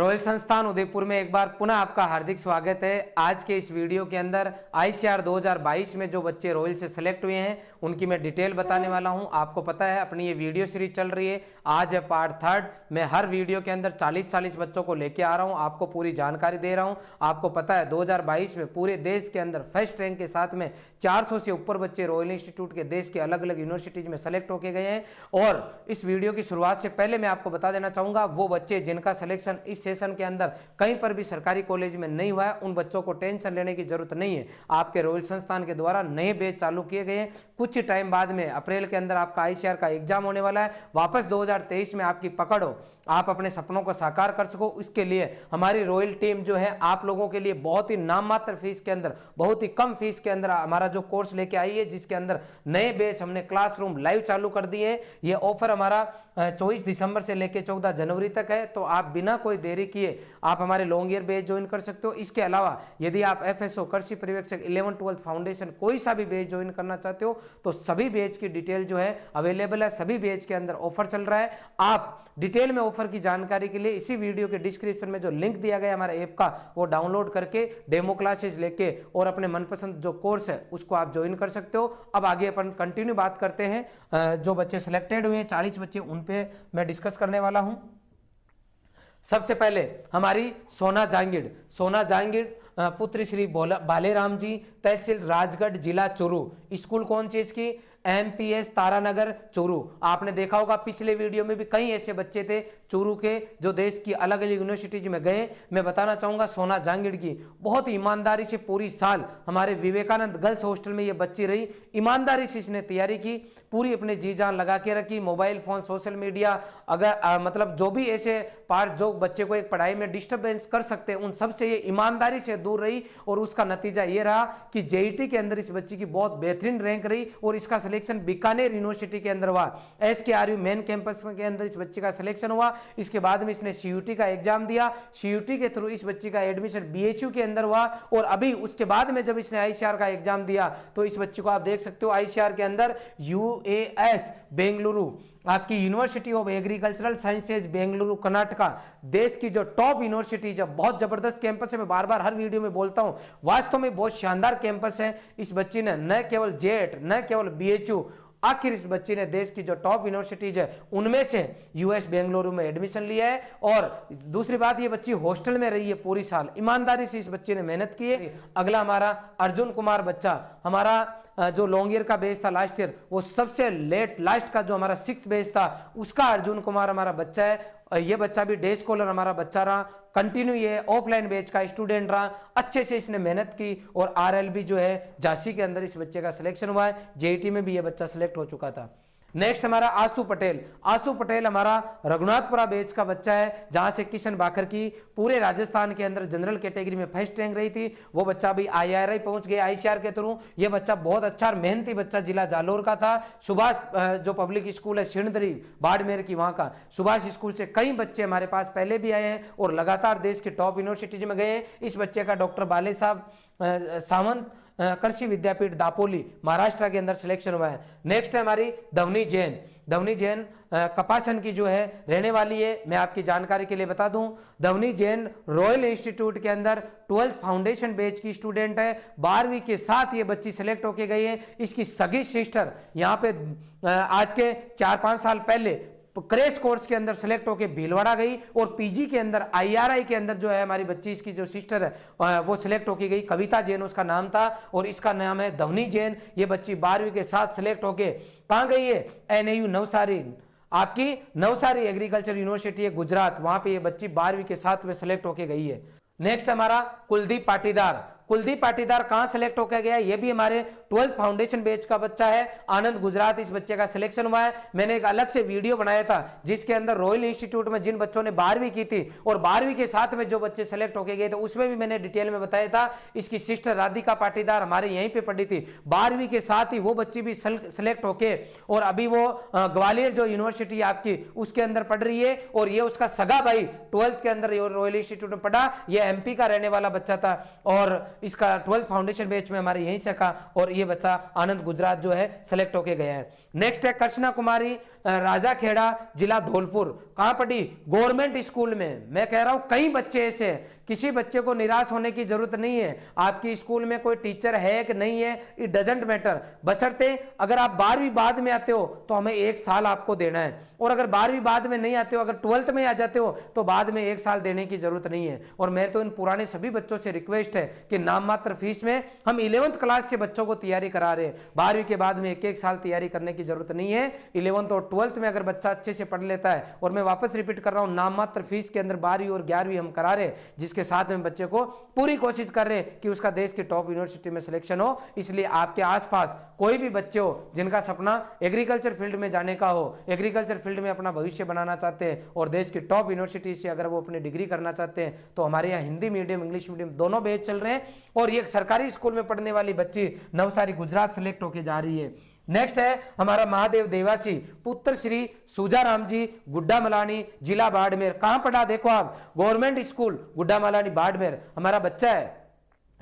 Royal संस्थान उदयपुर में एक बार पुनः आपका हार्दिक स्वागत है। आज के इस वीडियो के अंदर आईसीआर 2022 में जो बच्चे रॉयल से सिलेक्ट हुए हैं उनकी मैं डिटेल बताने वाला हूं। आपको पता है अपनी ये वीडियो सीरीज चल रही है, आज है पार्ट 3। मैं हर वीडियो के अंदर 40-40 बच्चों को लेके आ रहा हूं, आपको पूरी जानकारी दे रहा हूं। आपको पता है 2022 में पूरे देश के अंदर फर्स्ट रैंक के साथ में 400 से ऊपर बच्चे रॉयल इंस्टीट्यूट के देश के अलग अलग यूनिवर्सिटीज में सेलेक्ट होके गए हैं। और इस वीडियो की शुरुआत से पहले मैं आपको बता देना चाहूंगा, वो बच्चे जिनका सिलेक्शन इस सेशन के अंदर कहीं पर भी सरकारी कॉलेज में नहीं हुआ है, उन बच्चों को टेंशन लेने की जरूरत नहीं है। आपके रॉयल संस्थान के द्वारा नए बैच चालू किए गए हैं। कुछ टाइम बाद में अप्रैल के अंदर आपका आईसीआर का एग्जाम होने वाला है। वापस 2023 में आपकी पकड़ हो, आप अपने सपनों को साकार कर सको, इसके लिए हमारी रॉयल टीम जो है आप लोगों के लिए बहुत ही नाम मात्र फीस के अंदर, बहुत ही कम फीस के अंदर हमारा जो कोर्स लेके आई है, जिसके अंदर नए बैच हमने क्लासरूम लाइव चालू कर दिए हैं। ये ऑफर हमारा 24 दिसंबर से लेकर 14 जनवरी तक है। तो आप बिना कोई देरी किए आप हमारे लॉन्ग ईयर बैच ज्वाइन कर सकते हो। इसके अलावा यदि आप एफएसओ कृषि पर्यवेक्षक 11-12 फाउंडेशन कोई सा भी बैच ज्वाइन करना चाहते हो तो सभी बैच की डिटेल जो है अवेलेबल है। सभी बैच के अंदर ऑफर चल रहा है। आप डिटेल में ऑफर की जानकारी के लिए इसी वीडियो के डिस्क्रिप्शन में जो लिंक दिया गया हमारे ऐप का, वो डाउनलोड करके डेमो क्लासेस लेके और अपने मनपसंद जो कोर्स है उसको आप ज्वाइन कर सकते हो। अब आगे अपन कंटिन्यू बात करते हैं। जो बच्चे सिलेक्टेड हुए हैं 40 बच्चे, उन पे मैं डिस्कस करने वाला हूं। सबसे पहले हमारी सोना जहांगीर पुत्र श्री बालेराम जी, तहसील राजगढ़, जिला चूरू। स्कूल कौन सी इसकी? एमपीएस तारानगर चूरू। आपने देखा होगा पिछले वीडियो में भी कई ऐसे बच्चे थे चूरू के जो देश की अलग अलग यूनिवर्सिटीज में गए। मैं बताना चाहूंगा सोना जहांगीर की बहुत ईमानदारी से पूरी साल हमारे विवेकानंद गर्ल्स हॉस्टल में ये बच्ची रही। ईमानदारी से इसने तैयारी की, पूरी अपने जी जान लगा के रखी। मोबाइल फोन, सोशल मीडिया, अगर मतलब जो भी ऐसे पार्ट जो बच्चे को एक पढ़ाई में डिस्टर्बेंस कर सकते हैं, उन सबसे ये ईमानदारी से दूर रही। और उसका नतीजा ये रहा कि जेईटी के अंदर इस बच्ची की बहुत बेहतरीन रैंक रही और इसका सिलेक्शन बीकानेर यूनिवर्सिटी के अंदर हुआ। एसकेआरयू मेन कैंपस के अंदर इस बच्चे का सिलेक्शन हुआ। इसके बाद में इसने सीयूटी का एग्जाम दिया। सीयूटी के थ्रू इस बच्ची का एडमिशन बीएचयू के अंदर हुआ। और अभी उसके बाद में जब इसने आईसीआर का एग्जाम दिया तो इस बच्ची को आप देख सकते हो आईसीआर के अंदर यूएएस बेंगलुरु, आपकी university of agricultural sciences Bengaluru Karnataka, देश की जो टॉप यूनिवर्सिटी, जो बहुत जबरदस्त कैंपस है। मैं बार बार हर वीडियो में बोलता हूं, वास्तव में बहुत शानदार कैंपस है। इस बच्ची ने न केवल जेट, न केवल बीएचयू, आखिर इस बच्ची ने देश की जो टॉप यूनिवर्सिटीज है उनमें से यूएस बेंगलुरु में एडमिशन लिया है। और दूसरी बात, ये बच्ची हॉस्टल में रही है पूरी साल, ईमानदारी से इस बच्चे ने मेहनत की है। अगला हमारा अर्जुन कुमार बच्चा, हमारा जो लॉन्ग ईयर का बैच था लास्ट ईयर, वो सबसे लास्ट का जो हमारा 6th बैच था उसका अर्जुन कुमार हमारा बच्चा है। ये बच्चा भी डे स्कॉलर हमारा बच्चा रहा, कंटिन्यू ये ऑफलाइन बैच का स्टूडेंट रहा। अच्छे से इसने मेहनत की और आरएलबी जो है झांसी के अंदर इस बच्चे का सिलेक्शन हुआ है। जेईटी में भी ये बच्चा सिलेक्ट हो चुका था। नेक्स्ट हमारा आशु पटेल हमारा रघुनाथपुरा बैच का बच्चा है, जहां से किशन बाखर की पूरे राजस्थान के अंदर जनरल कैटेगरी में फर्स्ट रैंक रही थी। वो बच्चा भी आईआरआई पहुंच गया आईसीआर के थ्रू। ये बच्चा बहुत अच्छा और मेहनती बच्चा जिला जालोर का था। सुभाष जो पब्लिक स्कूल है सिणधरी बाड़मेर की, वहां का सुभाष स्कूल से कई बच्चे हमारे पास पहले भी आए हैं और लगातार देश के टॉप यूनिवर्सिटीज में गए। इस बच्चे का डॉक्टर बाले साहब सावंत कृषि विद्यापीठ दापोली महाराष्ट्र के अंदर सिलेक्शन हुआ है। नेक्स्ट है हमारी धवनी जैन कपासन की जो है रहने वाली है। मैं आपकी जानकारी के लिए बता दूं, धवनी जैन रॉयल इंस्टीट्यूट के अंदर 12th फाउंडेशन बैच की स्टूडेंट है। 12वीं के साथ ये बच्ची सिलेक्ट होके गई है। इसकी सगी सिस्टर यहाँ पे आज के 4-5 साल पहले क्रैश कोर्स के अंदर सिलेक्ट होकर भीलवाड़ा गई और पीजी के अंदर आईआरआई के अंदर जो है हमारी बच्ची, इसकी जो सिस्टर है वो सिलेक्ट होकर गई। कविता जैन उसका नाम था और इसका नाम है धवनी जैन। ये बच्ची 12वीं के साथ सिलेक्ट होके कहाँ गई है? एनएयू नवसारी, आपकी नवसारी एग्रीकल्चर यूनिवर्सिटी है गुजरात, वहां पे ये बच्ची 12वीं के साथ में सिलेक्ट होके गई है। नेक्स्ट हमारा कुलदीप पाटीदार कहां सेलेक्ट होकर गया? ये भी हमारे 12th फाउंडेशन बैच का बच्चा है, आनंद गुजरात इस बच्चे का सिलेक्शन हुआ है। मैंने एक अलग से वीडियो बनाया था जिसके अंदर रॉयल इंस्टीट्यूट में जिन बच्चों ने 12वीं की थी और 12वीं के साथ में जो बच्चे सेलेक्ट होकर गए थे उसमें भी मैंने डिटेल में बताया था। इसकी सिस्टर राधिका पाटीदार हमारे यहीं पे पढ़ी थी। 12वीं के साथ ही वो बच्ची भी सिलेक्ट होके और अभी वो ग्वालियर जो यूनिवर्सिटी आपकी उसके अंदर पढ़ रही है। और ये उसका सगा भाई 12th के अंदर रॉयल इंस्टीट्यूट में पढ़ा, ये एमपी का रहने वाला बच्चा था। और इसका 12th फाउंडेशन बैच में हमारे यहीं से का, और ये बच्चा आनंद गुजरात जो है सेलेक्ट होके गया है। नेक्स्ट है कृष्णा कुमारी राजा खेड़ा, जिला धौलपुर। कहां पढ़ी? गवर्नमेंट स्कूल में। मैं कह रहा हूं कई बच्चे ऐसे हैं, किसी बच्चे को निराश होने की जरूरत नहीं है। आपकी स्कूल में कोई टीचर है कि नहीं है, इट डजेंट मैटर, बशर्ते अगर आप 12वीं बाद में आते हो तो हमें 1 साल आपको देना है, और अगर 12वीं बाद में नहीं आते हो, अगर 12th में आ जाते हो तो बाद में 1 साल देने की जरूरत नहीं है। और मैं तो इन पुराने सभी बच्चों से रिक्वेस्ट है कि नाम मात्र फीस में हम 11th क्लास से बच्चों को तैयारी करा रहे हैं, 12वीं के बाद में 1-1 साल तैयारी करने की जरूरत नहीं है। 11th और 12th में अगर बच्चा अच्छे से पढ़ लेता है, और मैं वापस रिपीट कर रहा हूं, नाम मात्र फीस के अंदर 12वीं और 11वीं हम करा रहे, जिसके साथ में बच्चे को पूरी कोशिश कर रहे हैं कि उसका देश की टॉप यूनिवर्सिटी में सिलेक्शन हो। इसलिए आपके आसपास कोई भी बच्चे हो जिनका सपना एग्रीकल्चर फील्ड में जाने का हो, एग्रीकल्चर फील्ड में अपना भविष्य बनाना चाहते हैं और देश की टॉप यूनिवर्सिटी से अगर वो अपनी डिग्री करना चाहते हैं, तो हमारे यहाँ हिंदी मीडियम इंग्लिश मीडियम दोनों बैच चल रहे हैं। और ये सरकारी स्कूल में पढ़ने वाली बच्ची नवसारी गुजरात सेलेक्ट होकर जा रही है। नेक्स्ट है हमारा महादेव देवासी, पुत्र श्री सुजाराम जी, गुड्डा मलानी, जिला बाड़मेर। कहां पढ़ा? देखो आप, गवर्नमेंट स्कूल गुड्डा मलानी बाड़मेर। हमारा बच्चा है,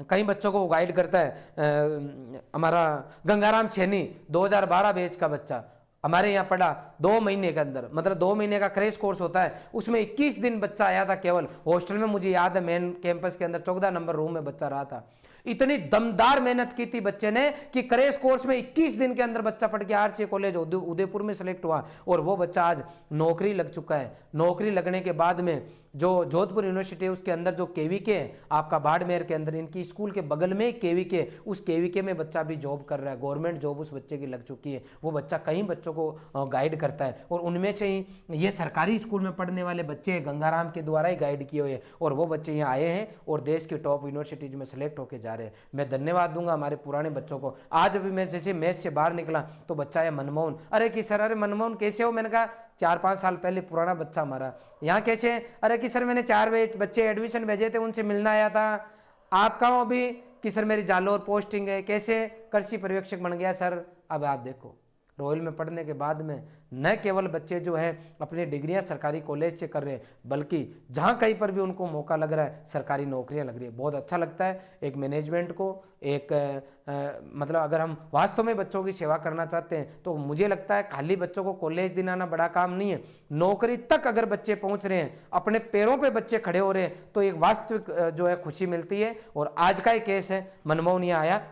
कई बच्चों को गाइड करता है, हमारा गंगाराम सैनी 2012 बैच का बच्चा हमारे यहाँ पढ़ा 2 महीने के अंदर, मतलब 2 महीने का क्रैश कोर्स होता है, उसमें 21 दिन बच्चा आया था केवल। हॉस्टल में मुझे याद है मेन कैंपस के अंदर 14 नंबर रूम में बच्चा रहा था। इतनी दमदार मेहनत की थी बच्चे ने कि क्रैश कोर्स में 21 दिन के अंदर बच्चा पढ़ के आरसी कॉलेज उदयपुर में सेलेक्ट हुआ, और वो बच्चा आज नौकरी लग चुका है। नौकरी लगने के बाद में जो जोधपुर यूनिवर्सिटी है उसके अंदर जो केवीके है आपका बाड़मेर के अंदर, इनकी स्कूल के बगल में केवीके, उस केवीके में बच्चा भी जॉब कर रहा है, गवर्नमेंट जॉब उस बच्चे की लग चुकी है। वो बच्चा कई बच्चों को गाइड करता है, और उनमें से ही ये सरकारी स्कूल में पढ़ने वाले बच्चे गंगाराम के द्वारा ही गाइड किए हुए, और वो बच्चे यहाँ आए हैं और देश की टॉप यूनिवर्सिटीज में सेलेक्ट होकर जा रहे हैं। मैं धन्यवाद दूंगा हमारे पुराने बच्चों को। आज अभी मैं जैसे मैच से बाहर निकला तो बच्चा है मनमोहन, अरे कि सर, अरे मनमोहन कैसे हो? मैंने कहा 4-5 साल पहले पुराना बच्चा हमारा। यहाँ कैसे? अरे कि सर मैंने 4 बच्चे एडमिशन भेजे थे, उनसे मिलना आया था। आप कहाँ हो अभी? कि सर मेरी जालोर पोस्टिंग है। कैसे? कृषि पर्यवेक्षक बन गया सर। अब आप देखो, रॉयल में पढ़ने के बाद में न केवल बच्चे जो हैं अपनी डिग्रियां सरकारी कॉलेज से कर रहे हैं, बल्कि जहां कहीं पर भी उनको मौका लग रहा है सरकारी नौकरियां लग रही है। बहुत अच्छा लगता है एक मैनेजमेंट को, एक मतलब अगर हम वास्तव में बच्चों की सेवा करना चाहते हैं तो मुझे लगता है खाली बच्चों को कॉलेज दिलाना बड़ा काम नहीं है, नौकरी तक अगर बच्चे पहुंच रहे हैं, अपने पैरों पे बच्चे खड़े हो रहे हैं, तो एक वास्तविक जो है खुशी मिलती है। और आज का ही केस है, मनमोहन यहाँ आया।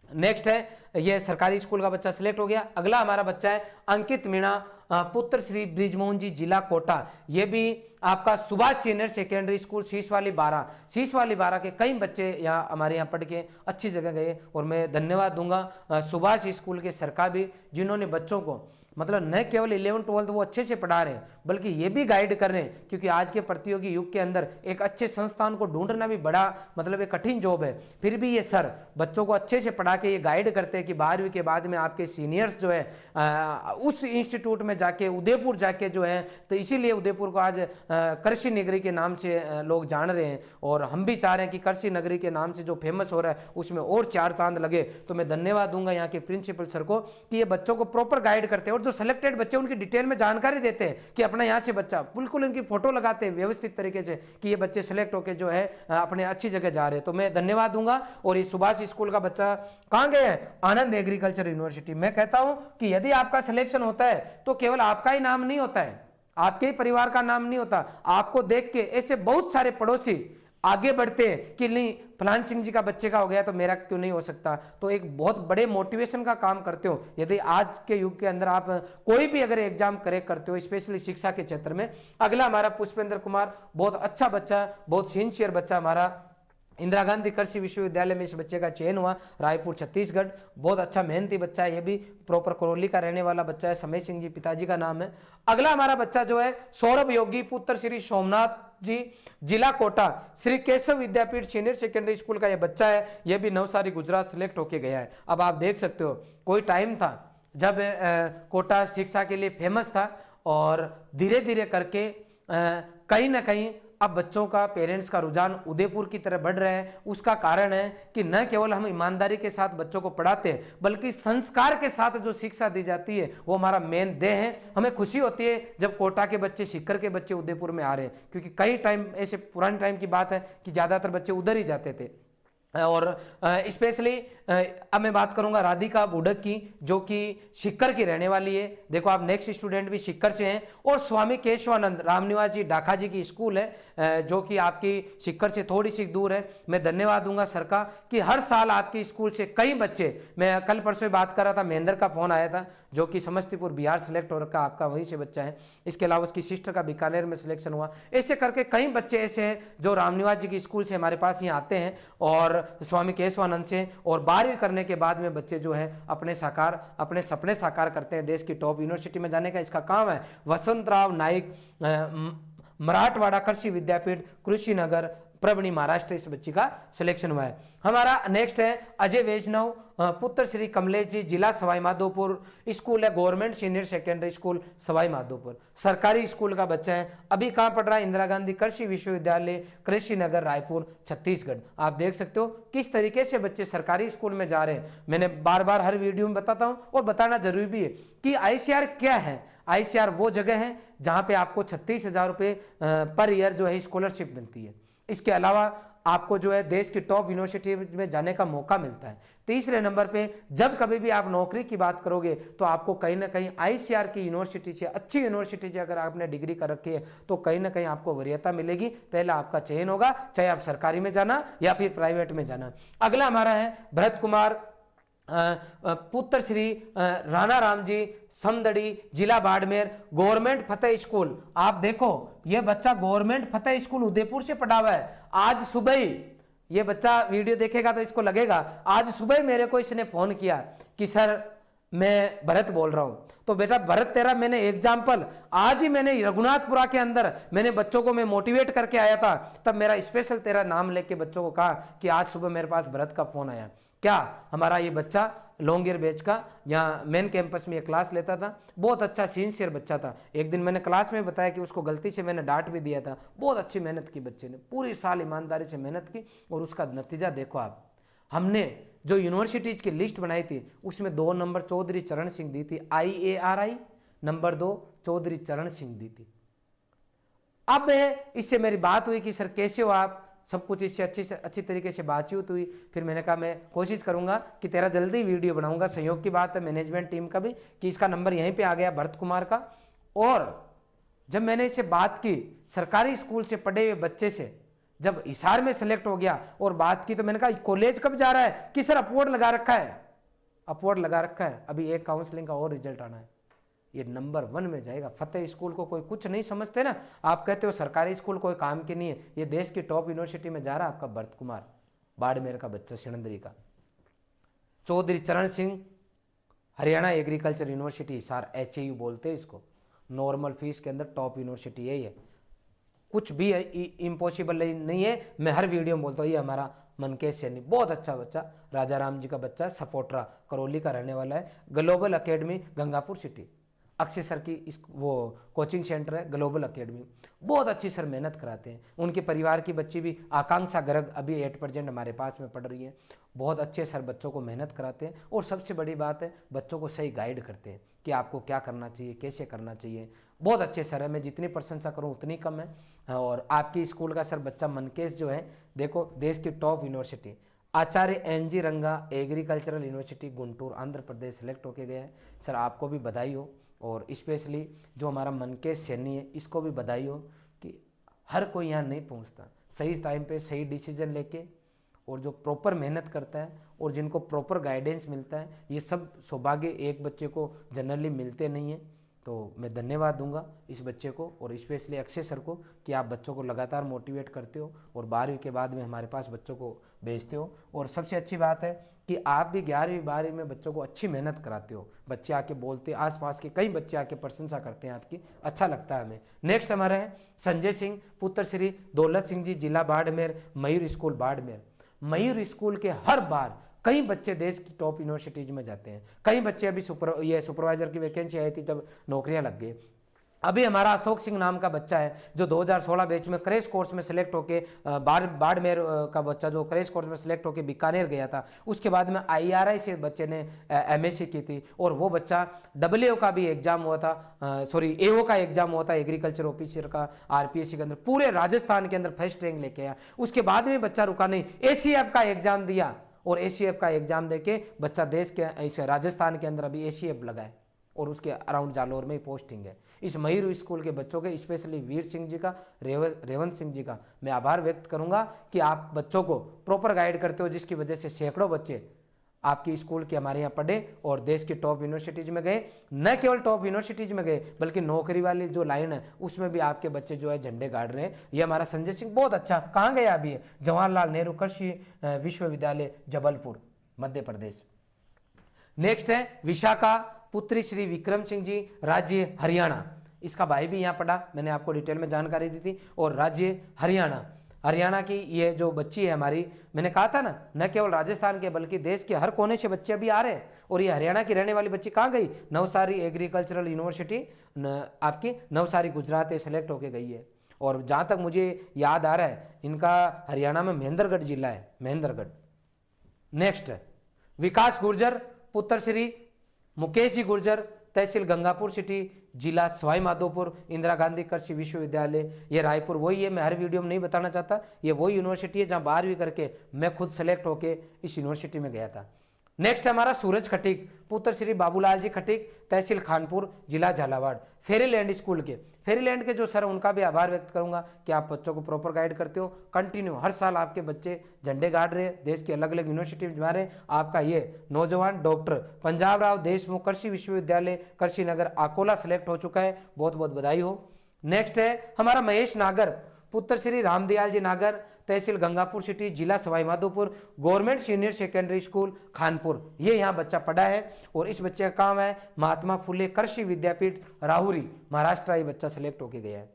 नेक्स्ट है, ये सरकारी स्कूल का बच्चा सिलेक्ट हो गया। अगला हमारा बच्चा है अंकित मीणा, पुत्र श्री ब्रिजमोहन जी, जिला कोटा। ये भी आपका सुभाष सीनियर सेकेंडरी स्कूल शीशवाली 12 के कई बच्चे यहाँ हमारे यहाँ पढ़ के अच्छी जगह गए, और मैं धन्यवाद दूंगा सुभाष स्कूल के सर का भी, जिन्होंने बच्चों को मतलब न केवल 11th-12th वो अच्छे से पढ़ा रहे हैं, बल्कि ये भी गाइड कर रहे हैं, क्योंकि आज के प्रतियोगी युग के अंदर एक अच्छे संस्थान को ढूंढना भी बड़ा मतलब एक कठिन जॉब है। फिर भी ये सर बच्चों को अच्छे से पढ़ा के ये गाइड करते हैं कि 12वीं के बाद में आपके सीनियर्स जो है उस इंस्टीट्यूट में जाके, उदयपुर जाके जो है, तो इसीलिए उदयपुर को आज कृषि नगरी के नाम से लोग जान रहे हैं, और हम भी चाह रहे हैं कि कृषि नगरी के नाम से जो फेमस हो रहा है उसमें और 4 चांद लगे। तो मैं धन्यवाद दूंगा यहाँ के प्रिंसिपल सर को कि ये बच्चों को प्रॉपर गाइड करते हैं, और जो सिलेक्टेड बच्चे उनकी डिटेल में जानकारी देते हैं कि अपना यहाँ से बच्चा, बिल्कुल इनकी फोटो लगाते हैं व्यवस्थित तरीके से कि ये बच्चे सिलेक्ट होकर जो है अपने अच्छी जगह जा रहे हैं। तो मैं धन्यवाद दूंगा। और ये सुभाष स्कूल का बच्चा कहाँ गए हैं? आनंद एग्रीकल्चर यूनिवर्सिटी। मैं कहता हूं कि यदि आपका सिलेक्शन होता है तो केवल आपका ही नाम नहीं होता है, आपके ही परिवार का नाम नहीं होता, आपको देख के ऐसे बहुत सारे पड़ोसी आगे बढ़ते हैं कि नहीं फलान सिंह जी का बच्चे का हो गया तो मेरा क्यों नहीं हो सकता। तो एक बहुत बड़े मोटिवेशन का काम करते हो यदि आज के युग के अंदर आप कोई भी अगर एग्जाम क्रैक करते हो, स्पेशली शिक्षा के क्षेत्र में। अगला हमारा पुष्पेंद्र कुमार, बहुत अच्छा बच्चा, बहुत सिंसियर बच्चा हमारा, इंदिरा गांधी कृषि विश्वविद्यालय में इस बच्चे का चयन हुआ, रायपुर छत्तीसगढ़। बहुत अच्छा मेहनती बच्चा है, ये भी प्रॉपर करौली का रहने वाला बच्चा है, समय सिंह जी पिताजी का नाम है। अगला हमारा बच्चा जो है सौरभ योगी, पुत्र श्री सोमनाथ जी, जिला कोटा, श्री केशव विद्यापीठ सीनियर सेकेंडरी स्कूल का ये बच्चा है। ये भी नवसारी गुजरात सेलेक्ट होके गया है। अब आप देख सकते हो कोई टाइम था जब कोटा शिक्षा के लिए फेमस था, और धीरे धीरे करके कहीं ना कहीं अब बच्चों का, पेरेंट्स का रुझान उदयपुर की तरफ बढ़ रहा है। उसका कारण है कि न केवल हम ईमानदारी के साथ बच्चों को पढ़ाते हैं, बल्कि संस्कार के साथ जो शिक्षा दी जाती है वो हमारा मेन देह है। हमें खुशी होती है जब कोटा के बच्चे, सीकर के बच्चे उदयपुर में आ रहे हैं, क्योंकि कई टाइम ऐसे पुराने टाइम की बात है कि ज़्यादातर बच्चे उधर ही जाते थे। और स्पेशली अब मैं बात करूंगा राधिका बुडक की, जो कि शिक्कर की रहने वाली है। देखो आप नेक्स्ट स्टूडेंट भी शिक्कर से हैं। और स्वामी केशवानंद रामनिवास जी डाका जी की स्कूल है, जो कि आपकी शिक्कर से थोड़ी सी दूर है। मैं धन्यवाद दूंगा सर का कि हर साल आपकी स्कूल से कई बच्चे, मैं कल परसों बात कर रहा था, महेंद्र का फोन आया था जो कि समस्तीपुर बिहार सेलेक्ट हो रखा, आपका वहीं से बच्चा है। इसके अलावा उसकी सिस्टर का बीकानेर में सिलेक्शन हुआ। ऐसे करके कई बच्चे ऐसे हैं जो रामनिवास जी की स्कूल से हमारे पास यहाँ आते हैं और स्वामी केशवानंद से, और 12वीं करने के बाद में बच्चे जो है अपने सपने साकार करते हैं, देश की टॉप यूनिवर्सिटी में जाने का। इसका काम है वसंतराव नाइक मराठवाड़ा कृषि विद्यापीठ कृषिनगर प्रबणी महाराष्ट्र, इस बच्ची का सिलेक्शन हुआ है। हमारा नेक्स्ट है अजय वैष्णव पुत्र श्री कमलेश जी, जिला सवाई माधोपुर, स्कूल है government senior secondary school Sawai Madhopur, सरकारी स्कूल का बच्चा है। अभी कहाँ पढ़ रहा है? इंदिरा गांधी कृषि विश्वविद्यालय कृषि नगर रायपुर छत्तीसगढ़। आप देख सकते हो किस तरीके से बच्चे सरकारी स्कूल में जा रहे हैं। मैंने बार बार हर वीडियो में बताता हूं और बताना जरूरी भी है कि आईसीआर क्या है। आईसीआर वो जगह है जहां पे आपको 36,000 रुपये पर ईयर जो है स्कॉलरशिप मिलती है। इसके अलावा आपको जो है देश की टॉप यूनिवर्सिटी में जाने का मौका मिलता है। तीसरे नंबर पे जब कभी भी आप नौकरी की बात करोगे तो आपको कहीं ना कहीं आईसीआर की यूनिवर्सिटी से, अच्छी यूनिवर्सिटी से अगर आपने डिग्री कर रखी है तो कहीं ना कहीं आपको वरीयता मिलेगी। पहला आपका चयन होगा, चाहे आप सरकारी में जाना या फिर प्राइवेट में जाना। अगला हमारा है भरत कुमार पुत्र श्री राणा राम जी समदड़ी, जिला बाड़मेर, गवर्नमेंट फतेह स्कूल। आप देखो ये बच्चा गवर्नमेंट फतेह स्कूल उदयपुर से पढ़ा हुआ है। आज सुबह ही ये बच्चा वीडियो देखेगा तो इसको लगेगा, आज सुबह मेरे को इसने फोन किया कि सर मैं भरत बोल रहा हूं। तो बेटा भरत तेरा मैंने एग्जाम्पल आज ही मैंने रघुनाथपुरा के अंदर मैंने बच्चों को मैं मोटिवेट करके आया था, तब मेरा स्पेशल तेरा नाम लेके बच्चों को कहा कि आज सुबह मेरे पास भरत का फोन आया। क्या हमारा ये बच्चा लॉन्गियर बैच का यहाँ मेन कैंपस में ये क्लास लेता था, बहुत अच्छा सिंसियर बच्चा था। एक दिन मैंने क्लास में बताया कि उसको गलती से मैंने डांट भी दिया था। बहुत अच्छी मेहनत की बच्चे ने, पूरी साल ईमानदारी से मेहनत की और उसका नतीजा देखो आप। हमने जो यूनिवर्सिटीज की लिस्ट बनाई थी उसमें 2 नंबर चौधरी चरण सिंह दी थी, IARI, नंबर 2 चौधरी चरण सिंह दी थी। अब इससे मेरी बात हुई कि सर कैसे हो आप, सब कुछ इससे अच्छी तरीके से बातचीत हुई। फिर मैंने कहा मैं कोशिश करूंगा कि तेरा जल्दी वीडियो बनाऊंगा। संयोग की बात है मैनेजमेंट टीम का भी कि इसका नंबर यहीं पे आ गया भरत कुमार का। और जब मैंने इससे बात की सरकारी स्कूल से पढ़े हुए बच्चे से, जब हिसार में सेलेक्ट हो गया और बात की तो मैंने कहा कॉलेज कब जा रहा है? कि सर अपवर्ड लगा रखा है, अपवर्ड लगा रखा है, अभी एक काउंसलिंग का और रिजल्ट आना है, ये नंबर 1 में जाएगा। फतेह स्कूल को कोई कुछ नहीं समझते ना, आप कहते हो सरकारी स्कूल कोई काम की नहीं है, ये देश की टॉप यूनिवर्सिटी में जा रहा है आपका भरत कुमार, बाड़मेर का बच्चा सिणंदरी का। चौधरी चरण Singh Haryana agriculture university Hisar, HAU बोलते हैं इसको, नॉर्मल फीस के अंदर टॉप यूनिवर्सिटी है। ये कुछ भी इम्पॉसिबल नहीं है, मैं हर वीडियो में बोलता हूँ। ये हमारा मनकेश सैनी बहुत अच्छा बच्चा, राजा राम जी का बच्चा, सपोट्रा करौली का रहने वाला है। Global academy Gangapur city, Akshay sir की इस वो कोचिंग सेंटर है ग्लोबल अकेडमी, बहुत अच्छी सर मेहनत कराते हैं। उनके परिवार की बच्ची भी आकांक्षा गर्ग अभी 8% हमारे पास में पढ़ रही है। बहुत अच्छे सर बच्चों को मेहनत कराते हैं और सबसे बड़ी बात है बच्चों को सही गाइड करते हैं कि आपको क्या करना चाहिए, कैसे करना चाहिए। बहुत अच्छे सर है, मैं जितनी प्रशंसा करूँ उतनी कम है। और आपकी स्कूल का सर बच्चा मनकेश जो है, देखो देश की टॉप यूनिवर्सिटी आचार्य NG रंगा agricultural university Guntur Andhra Pradesh select होके गया है। सर आपको भी बधाई हो। और स्पेशली जो हमारा मनकेश सैनी है इसको भी बधाई हो कि हर कोई यहाँ नहीं पहुँचता, सही टाइम पे सही डिसीजन लेके और जो प्रॉपर मेहनत करता है और जिनको प्रॉपर गाइडेंस मिलता है, ये सब सौभाग्य एक बच्चे को जनरली मिलते नहीं हैं। तो मैं धन्यवाद दूंगा इस बच्चे को और स्पेशली अक्षय सर को कि आप बच्चों को लगातार मोटिवेट करते हो और 12वीं के बाद में हमारे पास बच्चों को भेजते हो। और सबसे अच्छी बात है कि आप भी 11वीं 12वीं में बच्चों को अच्छी मेहनत कराते हो। बच्चे आके बोलते, आसपास के कई बच्चे आके प्रशंसा करते हैं आपकी, अच्छा लगता है हमें। नेक्स्ट हमारा है संजय सिंह पुत्र श्री दौलत सिंह जी, जिला बाड़मेर, मयूर स्कूल बाड़मेर। मयूर स्कूल के हर बार कई बच्चे देश की टॉप यूनिवर्सिटीज में जाते हैं। कई बच्चे अभी सुपरवाइजर की वैकेंसी आई थी तब नौकरियां लग गई। अभी हमारा अशोक सिंह नाम का बच्चा है जो 2016 बैच में क्रैश कोर्स में सिलेक्ट होके बाड़मेर का बच्चा जो क्रैश कोर्स में सिलेक्ट होके बीकानेर गया था। उसके बाद में IRI से बच्चे ने MSc की थी और वो बच्चा WO का भी एग्जाम हुआ था, सॉरी AO का एग्जाम हुआ था, एग्रीकल्चर ऑफिसर का RPSC के अंदर, पूरे राजस्थान के अंदर फर्स्ट रैंक लेके आया। उसके बाद में बच्चा रुका नहीं, ACF का एग्जाम दिया और ACF का एग्जाम देके बच्चा देश के ऐसे राजस्थान के अंदर अभी ACF लगा है और उसके अराउंड जालोर में पोस्टिंग है। इस मयूर स्कूल के बच्चों के, स्पेशली वीर सिंह जी का, रेवंत सिंह जी का मैं आभार व्यक्त करूंगा कि आप बच्चों को प्रॉपर गाइड करते हो, जिसकी वजह से सैकड़ों बच्चे आपकी स्कूल के हमारे यहाँ पढ़े और देश की टॉप यूनिवर्सिटीज में गए। न केवल टॉप यूनिवर्सिटीज में गए बल्कि नौकरी वाली जो लाइन है उसमें भी आपके बच्चे जो है झंडे गाड़ रहे हैं। ये हमारा संजय सिंह बहुत अच्छा, कहाँ गया अभी? जवाहरलाल नेहरू कृषि विश्वविद्यालय जबलपुर मध्य प्रदेश। नेक्स्ट है विशाखा पुत्री श्री विक्रम सिंह जी, राज्य हरियाणा। इसका भाई भी यहाँ पढ़ा, मैंने आपको डिटेल में जानकारी दी थी। और राज्य हरियाणा की ये जो बच्ची है हमारी, मैंने कहा था ना, न केवल राजस्थान के बल्कि देश के हर कोने से बच्चे अभी आ रहे हैं। और ये हरियाणा की रहने वाली बच्ची कहाँ गई? नवसारी एग्रीकल्चरल यूनिवर्सिटी आपकी नवसारी गुजरात सेलेक्ट होके गई है। और जहाँ तक मुझे याद आ रहा है इनका हरियाणा में महेंद्रगढ़ जिला है, महेंद्रगढ़। नेक्स्ट विकास गुर्जर पुत्र श्री मुकेश जी गुर्जर, तहसील गंगापुर सिटी, जिला सवाई माधोपुर, इंदिरा गांधी कृषि विश्वविद्यालय, ये रायपुर वही है, मैं हर वीडियो में नहीं बताना चाहता। ये वही यूनिवर्सिटी है जहां 12वीं करके मैं खुद सेलेक्ट होके इस यूनिवर्सिटी में गया था। नेक्स्ट हमारा सूरज खटीक पुत्र श्री बाबूलाल जी खटीक, तहसील खानपुर, जिला झालावाड़, फेरीलैंड स्कूल के। फेरीलैंड के जो सर उनका भी आभार व्यक्त करूंगा कि आप बच्चों को प्रॉपर गाइड करते हो। कंटिन्यू हर साल आपके बच्चे झंडे गाड़ रहे, देश की अलग अलग यूनिवर्सिटी में जा रहे। आपका ये नौजवान डॉक्टर पंजाब राव देशमुख कृषि विश्वविद्यालय कृषि नगर अकोला सेलेक्ट हो चुका है, बहुत बहुत बधाई हो। नेक्स्ट है हमारा महेश नागर पुत्र श्री रामदयाल जी नागर, तहसील गंगापुर सिटी, जिला Sawai Madhopur, government senior secondary school Khanpur. ये यहाँ बच्चा पढ़ा है और इस बच्चे का काम है महात्मा फुले कृषि विद्यापीठ राहुरी, महाराष्ट्र। ये बच्चा सेलेक्ट होके गया है।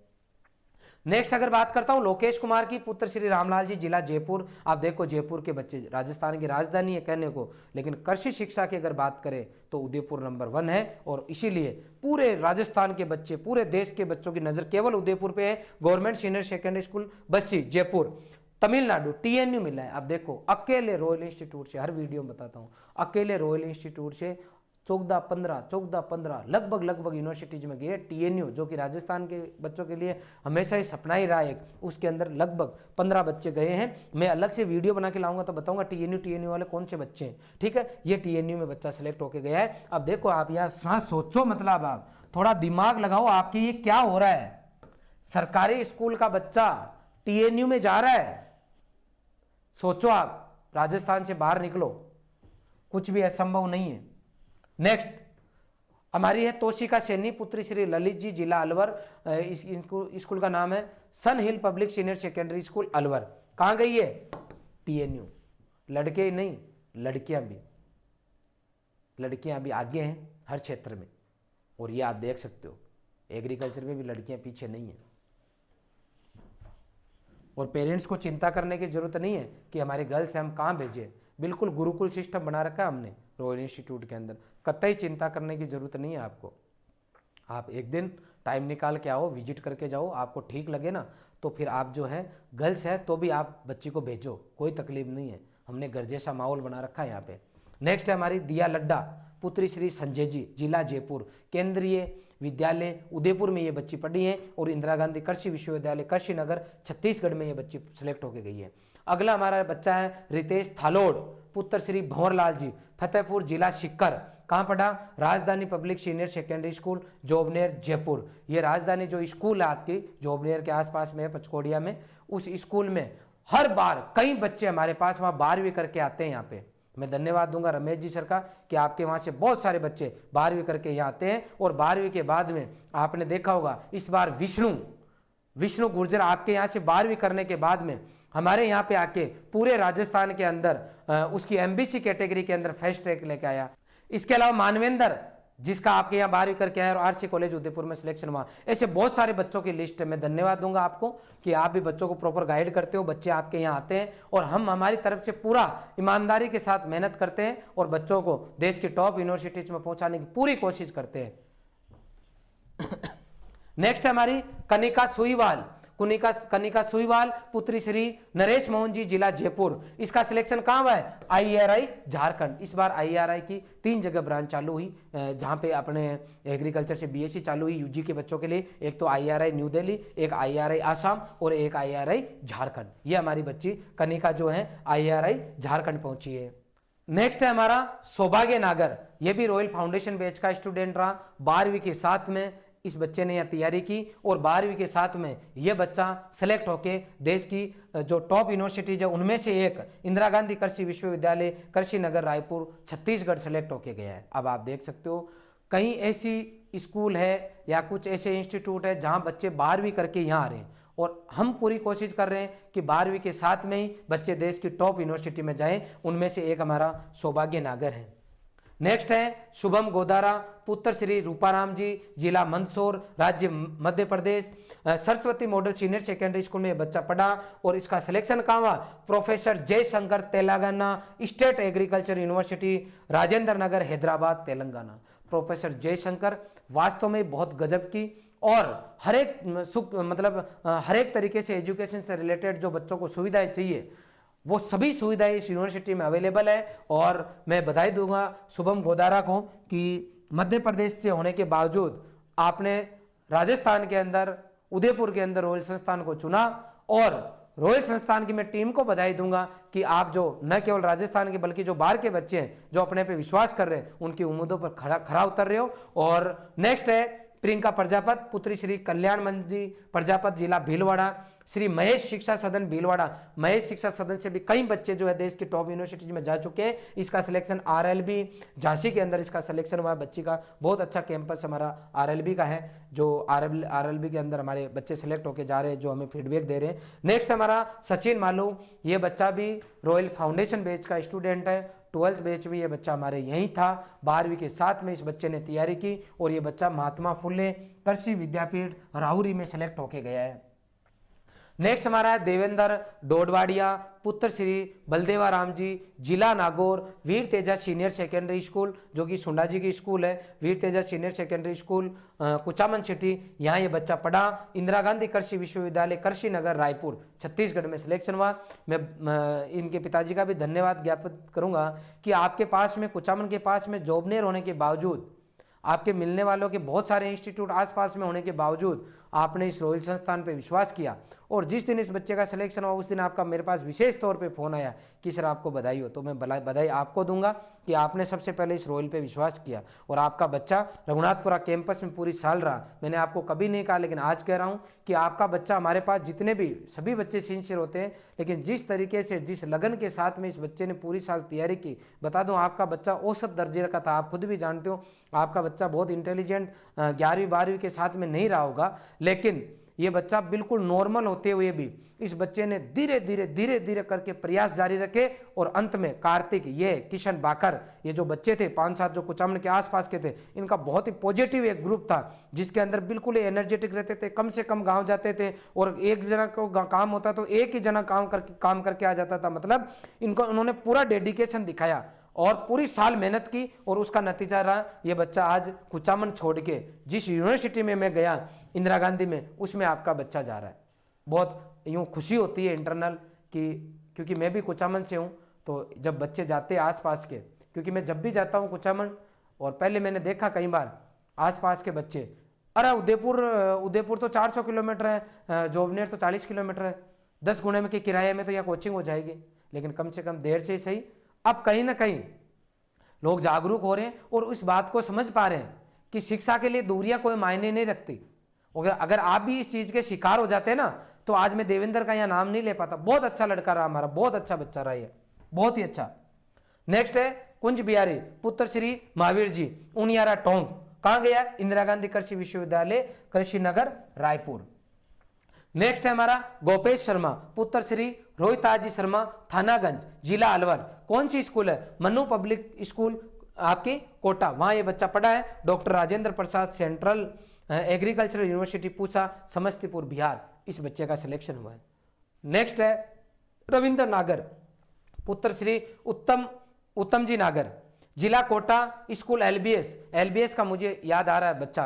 नेक्स्ट अगर बात करता हूं लोकेश कुमार की पुत्र श्री रामलाल जी, जिला जयपुर। आप देखो जयपुर के बच्चे, राजस्थान की राजधानी है कहने को, लेकिन कृषि शिक्षा की अगर बात करें तो उदयपुर नंबर 1 है। और इसीलिए पूरे राजस्थान के बच्चे, पूरे देश के बच्चों की नजर केवल उदयपुर पे है। Government senior secondary school Bassi Jaipur, Tamil Nadu, TNU मिला है। आप देखो अकेले रॉयल इंस्टीट्यूट से, हर वीडियो में बताता हूं, अकेले रॉयल इंस्टीट्यूट से 14-15 लगभग यूनिवर्सिटीज में गए। TNU जो कि राजस्थान के बच्चों के लिए हमेशा ही सपना ही रहा है, उसके अंदर लगभग 15 बच्चे गए हैं। मैं अलग से वीडियो बना के लाऊंगा तो बताऊंगा TNU वाले कौन से बच्चे हैं, ठीक है। ये TNU में बच्चा सेलेक्ट होके गया है। अब देखो आप यहाँ सोचो, मतलब आप थोड़ा दिमाग लगाओ, आपकी ये क्या हो रहा है? सरकारी स्कूल का बच्चा TNU में जा रहा है। सोचो आप, राजस्थान से बाहर निकलो, कुछ भी असंभव नहीं है। नेक्स्ट हमारी है तोशिका सैनी पुत्री श्री ललित जी, जिला अलवर। इस स्कूल का नाम है sun hill public senior secondary school Alwar. कहाँ गई है? TNU। लड़के ही नहीं, लड़कियां भी आगे हैं हर क्षेत्र में। और ये आप देख सकते हो एग्रीकल्चर में भी लड़कियां पीछे नहीं है। और पेरेंट्स को चिंता करने की जरूरत नहीं है कि हमारे गर्ल्स हम कहाँ भेजें। बिल्कुल गुरुकुल सिस्टम बना रखा है हमने रॉयल इंस्टीट्यूट के अंदर, कतई चिंता करने की जरूरत नहीं है आपको। आप एक दिन टाइम निकाल के आओ, विजिट करके जाओ, आपको ठीक लगे ना तो फिर आप जो है गर्ल्स है तो भी आप बच्ची को भेजो, कोई तकलीफ नहीं है। हमने घर जैसा माहौल बना रखा है यहाँ पे। नेक्स्ट है हमारी दिया लड्डा पुत्री श्री संजय जी, जिला जयपुर, केंद्रीय विद्यालय उदयपुर में ये बच्ची पढ़ी है। और इंदिरा गांधी कृषि विश्वविद्यालय कृषि नगर छत्तीसगढ़ में ये बच्ची सिलेक्ट होकर गई है। अगला हमारा बच्चा है रितेश थालोड़ पुत्र श्री भंवरलाल जी, फतेहपुर, जिला सिक्कर। कहाँ पढ़ा? राजधानी public senior secondary school Jobner Jaipur. ये राजधानी जो स्कूल है आपकी जोबनेर के आसपास में है, पचकोड़िया में, उस स्कूल में हर बार कई बच्चे हमारे पास वहाँ 12वीं करके आते हैं। यहाँ पे मैं धन्यवाद दूंगा रमेश जी सर का कि आपके वहाँ से बहुत सारे बच्चे 12वीं करके यहाँ आते हैं। और 12वीं के बाद में आपने देखा होगा इस बार विष्णु गुर्जर आपके यहाँ से 12वीं करने के बाद में हमारे यहाँ पे आके पूरे राजस्थान के अंदर उसकी MBC कैटेगरी के अंदर फर्स्ट रैंक लेके आया। इसके अलावा मानवेंद्र जिसका आपके यहाँ 12वीं करके आया और RC कॉलेज उदयपुर में सिलेक्शन हुआ। ऐसे बहुत सारे बच्चों की लिस्ट है। मैं धन्यवाद दूंगा आपको कि आप भी बच्चों को प्रॉपर गाइड करते हो, बच्चे आपके यहाँ आते हैं और हम हमारी तरफ से पूरा ईमानदारी के साथ मेहनत करते हैं और बच्चों को देश की टॉप यूनिवर्सिटीज में पहुंचाने की पूरी कोशिश करते हैं। नेक्स्ट है हमारी कनिका सुईवाल, कनिका सुईवाल पुत्री श्री नरेश मोहन जी, जिला जयपुर। इसका सिलेक्शन कहाँ हुआ है? IRI झारखंड। इस बार IRI की 3 जगह ब्रांच चालू हुई, जहाँ पे अपने एग्रीकल्चर से BSc चालू हुई UG के बच्चों के लिए। एक तो IRI न्यू दिल्ली, एक IRI आसाम और एक IRI झारखंड। ये हमारी बच्ची कनिका जो है IRI झारखंड पहुंची है। नेक्स्ट है हमारा सौभाग्य नागर, ये भी रॉयल फाउंडेशन बैच का स्टूडेंट रहा। 12वीं के साथ में इस बच्चे ने यह तैयारी की और 12वीं के साथ में यह बच्चा सेलेक्ट होके देश की जो टॉप यूनिवर्सिटीज है उनमें से एक इंदिरा गांधी कृषि विश्वविद्यालय कृषि नगर रायपुर छत्तीसगढ़ सेलेक्ट होके गया है। अब आप देख सकते हो कई ऐसी स्कूल है या कुछ ऐसे इंस्टीट्यूट है जहां बच्चे 12वीं करके यहाँ आ रहे हैं और हम पूरी कोशिश कर रहे हैं कि 12वीं के साथ में ही बच्चे देश की टॉप यूनिवर्सिटी में जाएं। उनमें से एक हमारा सौभाग्य नागर है। नेक्स्ट है शुभम गोदारा पुत्र श्री रूपाराम जी, जिला मंदसौर, राज्य Madhya Pradesh. Saraswati model senior secondary school में यह बच्चा पढ़ा और इसका सिलेक्शन कहाँ हुआ? Professor Jayashankar Telangana state agriculture university, Rajendra Nagar, Hyderabad, Telangana. Professor Jayashankar वास्तव में बहुत गजब की और हर एक तरीके से एजुकेशन से रिलेटेड जो बच्चों को सुविधाएं चाहिए वो सभी सुविधाएं इस यूनिवर्सिटी में अवेलेबल है। और मैं बधाई दूंगा शुभम गोदारा को कि मध्य प्रदेश से होने के बावजूद आपने राजस्थान के अंदर उदयपुर के अंदर रॉयल संस्थान को चुना। और रॉयल संस्थान की मैं टीम को बधाई दूंगा कि आप जो न केवल राजस्थान के बल्कि जो बाहर के बच्चे हैं जो अपने पे विश्वास कर रहे हैं उनकी उम्मीदों पर खरा उतर रहे हो। और नेक्स्ट है प्रियंका प्रजापत पुत्री श्री कल्याण मंजी प्रजापत, जिला भीलवाड़ा, श्री महेश शिक्षा सदन भीलवाड़ा। महेश शिक्षा सदन से भी कई बच्चे जो है देश की टॉप यूनिवर्सिटी में जा चुके हैं। इसका सिलेक्शन RLB झांसी के अंदर इसका सिलेक्शन हुआ है। बच्ची का बहुत अच्छा कैंपस हमारा RLB का है, जो RLB के अंदर हमारे बच्चे सेलेक्ट होके जा रहे हैं, जो हमें फीडबैक दे रहे हैं। नेक्स्ट हमारा सचिन मालू, ये बच्चा भी रॉयल फाउंडेशन बैच का स्टूडेंट है। 12th बैच में ये बच्चा हमारे यहीं था। 12वीं के साथ में इस बच्चे ने तैयारी की और ये बच्चा महात्मा फुले कृषि विद्यापीठ राहुरी में सेलेक्ट होके गया है। नेक्स्ट हमारा है देवेंद्र डोडवाडिया पुत्र श्री बलदेवा राम जी, जिला Nagaur, Veer Teja senior secondary school जो कि सुंडा जी की स्कूल है। Veer Teja senior secondary school Kuchaman city, यहाँ ये बच्चा पढ़ा। इंदिरा गांधी कृषि विश्वविद्यालय कृषि नगर रायपुर छत्तीसगढ़ में सिलेक्शन हुआ। मैं इनके पिताजी का भी धन्यवाद ज्ञापित करूंगा कि आपके पास में कुचामन के पास में जॉबनेर होने के बावजूद, आपके मिलने वालों के बहुत सारे इंस्टीट्यूट आसपास में होने के बावजूद आपने इस रॉयल संस्थान पे विश्वास किया। और जिस दिन इस बच्चे का सिलेक्शन हुआ उस दिन आपका मेरे पास विशेष तौर पे फ़ोन आया कि सर आपको बधाई हो। तो मैं बधाई आपको दूंगा कि आपने सबसे पहले इस रॉयल पे विश्वास किया और आपका बच्चा रघुनाथपुरा कैंपस में पूरी साल रहा। मैंने आपको कभी नहीं कहा लेकिन आज कह रहा हूँ कि आपका बच्चा, हमारे पास जितने भी सभी बच्चे सिंसियर होते हैं, लेकिन जिस तरीके से जिस लगन के साथ में इस बच्चे ने पूरी साल तैयारी की, बता दूं आपका बच्चा औसत दर्जे का था। आप खुद भी जानते हो आपका बच्चा बहुत इंटेलिजेंट 11वीं 12वीं के साथ में नहीं रहा होगा, लेकिन ये बच्चा बिल्कुल नॉर्मल होते हुए भी इस बच्चे ने धीरे धीरे करके प्रयास जारी रखे और अंत में कार्तिक, ये किशन बाकर, ये जो बच्चे थे 5-7 जो कुचामन के आसपास के थे, इनका बहुत ही पॉजिटिव एक ग्रुप था जिसके अंदर बिल्कुल एनर्जेटिक रहते थे। कम से कम गांव जाते थे और एक जना को काम होता तो एक ही जना काम करके आ जाता था। मतलब इनको उन्होंने पूरा डेडिकेशन दिखाया और पूरी साल मेहनत की और उसका नतीजा रहा ये बच्चा आज कुचामन छोड़ के जिस यूनिवर्सिटी में मैं गया इंदिरा गांधी में, उसमें आपका बच्चा जा रहा है। बहुत यूँ खुशी होती है इंटरनल कि क्योंकि मैं भी कुचामन से हूँ, तो जब बच्चे जाते हैं आसपास के, क्योंकि मैं जब भी जाता हूँ कुचामन और पहले मैंने देखा कई बार आसपास के बच्चे, अरे उदयपुर तो 400 किलोमीटर है, जोबनेर तो 40 किलोमीटर है, 10 गुणे में के किराए में तो यहाँ कोचिंग हो जाएगी। लेकिन कम से कम देर से ही सही अब कहीं ना कहीं लोग जागरूक हो रहे हैं और इस बात को समझ पा रहे हैं कि शिक्षा के लिए दूरियां कोई मायने नहीं रखती। अगर आप भी इस चीज के शिकार हो जाते हैं ना, तो आज मैं देवेंद्र का यहाँ नाम नहीं ले पाता। बहुत अच्छा लड़का रहा हमारा, बहुत अच्छा बच्चा रहा ये, बहुत ही अच्छा। नेक्स्ट है कुंज बिहारी पुत्र श्री महावीर जी, उनियारा टोंग, कहाँ गया? इंदिरा गांधी कृषि विश्वविद्यालय कृषि नगर रायपुर। नेक्स्ट है हमारा गोपेश शर्मा पुत्र श्री रोहिताजी शर्मा, थानागंज, जिला अलवर। कौन सी स्कूल है? मनु पब्लिक स्कूल आपकी कोटा, वहां ये बच्चा पढ़ा है। Doctor Rajendra Prasad central agricultural university Pusa, Samastipur Bihar, इस बच्चे का सिलेक्शन हुआ है। नेक्स्ट है रविंद्र नागर पुत्र श्री उत्तम जी नागर, जिला कोटा, स्कूल LBS का मुझे याद आ रहा है बच्चा,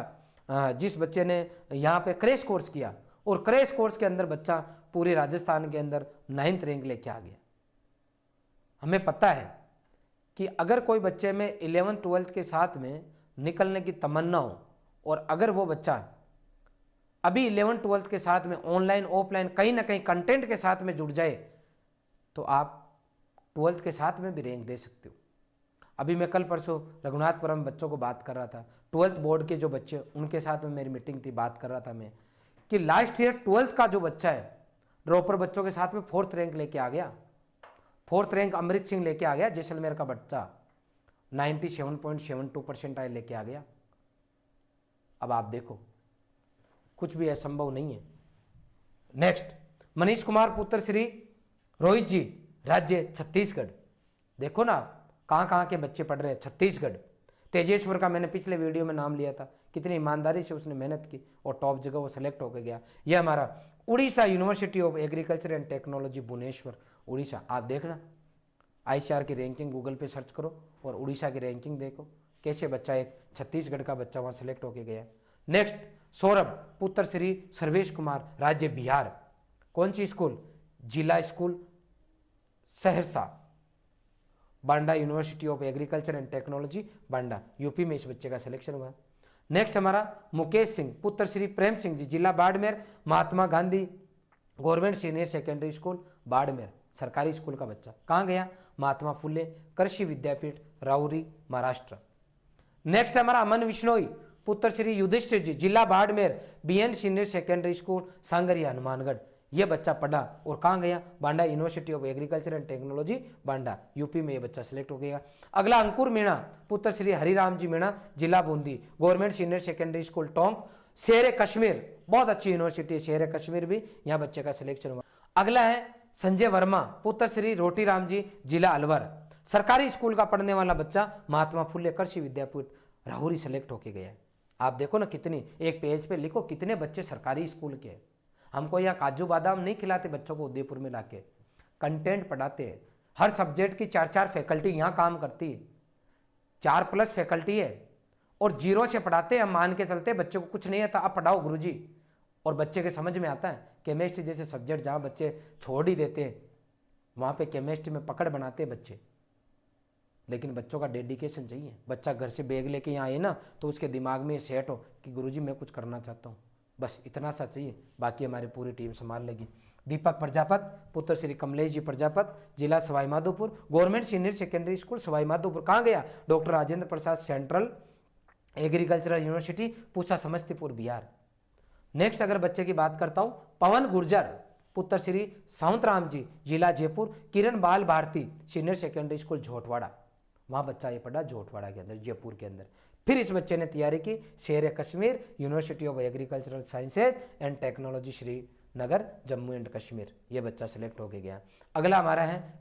जिस बच्चे ने यहाँ पे क्रैश कोर्स किया और क्रैश कोर्स के अंदर बच्चा पूरे राजस्थान के अंदर 9th रैंक लेके आ गया। हमें पता है कि अगर कोई बच्चे में 11th 12th के साथ में निकलने की तमन्ना हो और अगर वो बच्चा अभी 11th 12th के साथ में ऑनलाइन ऑफलाइन कहीं ना कहीं कंटेंट के साथ में जुड़ जाए तो आप 12th के साथ में भी रैंक दे सकते हो। अभी मैं कल परसों रघुनाथपुरम में बच्चों को बात कर रहा था, 12th बोर्ड के जो बच्चे उनके साथ में मेरी मीटिंग थी, बात कर रहा था मैं कि लास्ट ईयर 12th का जो बच्चा है ड्रॉपर बच्चों के साथ में 4th रैंक लेके आ गया। 4th रैंक अमृत सिंह लेके आ गया, जैसलमेर का बच्चा 97.72% लेके आ गया। अब आप देखो कुछ भी असंभव नहीं है। नेक्स्ट, मनीष कुमार पुत्र श्री रोहित जी, राज्य छत्तीसगढ़। देखो ना कहाँ कहाँ के बच्चे पढ़ रहे हैं, छत्तीसगढ़। तेजेश्वर का मैंने पिछले वीडियो में नाम लिया था, कितनी ईमानदारी से उसने मेहनत की और टॉप जगह वो सेलेक्ट होकर गया। यह हमारा Orissa university of agriculture and technology Bhubaneswar, Orissa. आप देखना ICAR की रैंकिंग गूगल पे सर्च करो और उड़ीसा की रैंकिंग देखो कैसे बच्चा, एक छत्तीसगढ़ का बच्चा वहाँ सेलेक्ट होकर गया। नेक्स्ट, सौरभ पुत्र श्री सर्वेश कुमार, राज्य बिहार। कौन सी स्कूल? जिला school Saharsa, Banda university of agriculture and technology Banda, UP में इस बच्चे का सिलेक्शन हुआ। नेक्स्ट हमारा मुकेश सिंह पुत्र श्री प्रेम सिंह जी, जिला Barmer, Mahatma Gandhi government senior secondary school Barmer, सरकारी स्कूल का बच्चा। कहाँ गया? महात्मा फुले कृषि विद्यापीठ, राउरी, महाराष्ट्र। नेक्स्ट हमारा अमन विश्नोई पुत्र श्री युधिष्ठिर जी, जिला Barmer, BN senior secondary school Sangaria, Hanumangarh. ये बच्चा पढ़ा और कहाँ गया? Banda university of agriculture and technology Banda, UP में ये बच्चा सेलेक्ट हो गया। अगला अंकुर मीणा पुत्र श्री हरिराम जी मीणा, जिला Bundi, government senior secondary school Tonk, शेर कश्मीर, बहुत अच्छी यूनिवर्सिटी है शेर कश्मीर भी, यहाँ बच्चे का सिलेक्शन हुआ। अगला है संजय वर्मा पुत्र श्री रोटी राम जी, जिला अलवर, सरकारी स्कूल का पढ़ने वाला बच्चा, महात्मा फुले कृषि विद्यापीठ राहुरी सेलेक्ट होके गया है। आप देखो ना कितनी, एक पेज पे लिखो कितने बच्चे सरकारी स्कूल के। हमको यहाँ काजू बादाम नहीं खिलाते बच्चों को उदयपुर में लाके, कंटेंट पढ़ाते हैं। हर सब्जेक्ट की 4-4 फैकल्टी यहाँ काम करती है, 4+ फैकल्टी है और 0 से पढ़ाते हैं। हम मान के चलते बच्चे को कुछ नहीं आता, अब पढ़ाओ गुरुजी, और बच्चे के समझ में आता है। केमिस्ट्री जैसे सब्जेक्ट जहाँ बच्चे छोड़ ही देते हैं वहाँ पे केमिस्ट्री में पकड़ बनाते हैं बच्चे, लेकिन बच्चों का डेडिकेशन चाहिए। बच्चा घर से बैग लेके यहाँ आए ना तो उसके दिमाग में ये सेट हो कि गुरुजी मैं कुछ करना चाहता हूँ, बस इतना सा चाहिए, बाकी हमारी पूरी टीम संभाल लेगी। दीपक प्रजापत पुत्र श्री कमलेश जी प्रजापत, जिला Sawai Madhopur, government senior secondary school Sawai Madhopur. कहाँ गया? Doctor Rajendra Prasad central agricultural university Pusa, Samastipur, Bihar. Next अगर बच्चे की बात करता हूँ, पवन गुर्जर पुत्र श्री साउंतराम जी, जिला Jaipur, Kiran Bal Bharati senior secondary school Jhotwara, वहाँ बच्चा ये पढ़ा झोटवाड़ा के अंदर, जयपुर के अंदर। फिर इस बच्चे ने तैयारी की शेर Kashmir university of agricultural sciences and technology Srinagar, Jammu and Kashmir, ये बच्चा सेलेक्ट होके गया। अगला हमारा है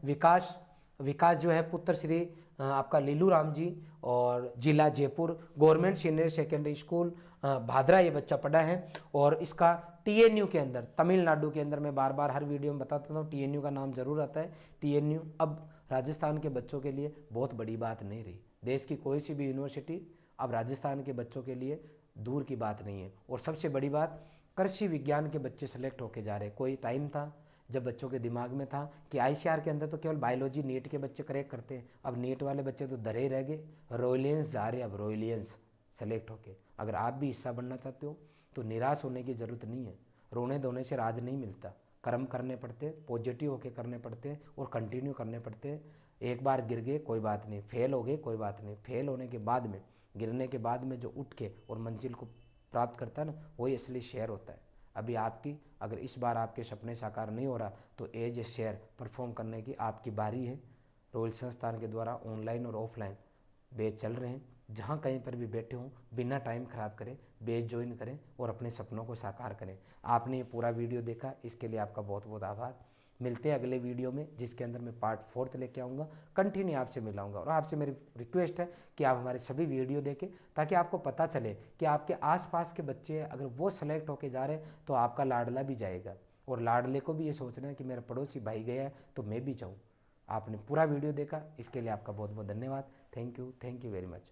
विकास जो है पुत्र श्री आपका लीलू राम जी, और जिला Jaipur, government senior secondary school Bhadra, ये बच्चा पढ़ा है। और इसका TNU के अंदर, तमिलनाडु के अंदर, मैं बार बार हर वीडियो में बताता हूँ TNU का नाम जरूर आता है। TNU अब राजस्थान के बच्चों के लिए बहुत बड़ी बात नहीं रही। देश की कोई सी भी यूनिवर्सिटी अब राजस्थान के बच्चों के लिए दूर की बात नहीं है। और सबसे बड़ी बात, कृषि विज्ञान के बच्चे सेलेक्ट होके जा रहे हैं। कोई टाइम था जब बच्चों के दिमाग में था कि ICAR के अंदर तो केवल बायोलॉजी नीट के बच्चे क्रैक करते हैं, अब नीट वाले बच्चे तो धरे रह गए, रॉयलियंस जा रहे, अब रॉयलियंस सेलेक्ट होके। अगर आप भी हिस्सा बनना चाहते हो तो निराश होने की ज़रूरत नहीं है। रोने धोने से राज नहीं मिलता, कर्म करने पड़ते, पॉजिटिव होके करने पड़ते और कंटिन्यू करने पड़ते। एक बार गिर गए कोई बात नहीं, फेल हो गए कोई बात नहीं, फेल होने के बाद में, गिरने के बाद में जो उठ के और मंजिल को प्राप्त करता है ना, वही असली शेयर होता है। अभी आपकी, अगर इस बार आपके सपने साकार नहीं हो रहा तो एज ए शेयर परफॉर्म करने की आपकी बारी है। रॉयल संस्थान के द्वारा ऑनलाइन और ऑफलाइन बैच चल रहे हैं, जहाँ कहीं पर भी बैठे हों बिना टाइम ख़राब करें बैच ज्वाइन करें और अपने सपनों को साकार करें। आपने ये पूरा वीडियो देखा, इसके लिए आपका बहुत बहुत आभार। मिलते हैं अगले वीडियो में, जिसके अंदर मैं पार्ट 4 लेके आऊँगा, कंटिन्यू आपसे मिलाऊंगा। और आपसे मेरी रिक्वेस्ट है कि आप हमारे सभी वीडियो देखें, ताकि आपको पता चले कि आपके आसपास के बच्चे अगर वो सेलेक्ट होके जा रहे हैं तो आपका लाडला भी जाएगा, और लाडले को भी ये सोचना है कि मेरा पड़ोसी भाई गया है तो मैं भी जाऊँ। आपने पूरा वीडियो देखा, इसके लिए आपका बहुत बहुत धन्यवाद। Thank you very much.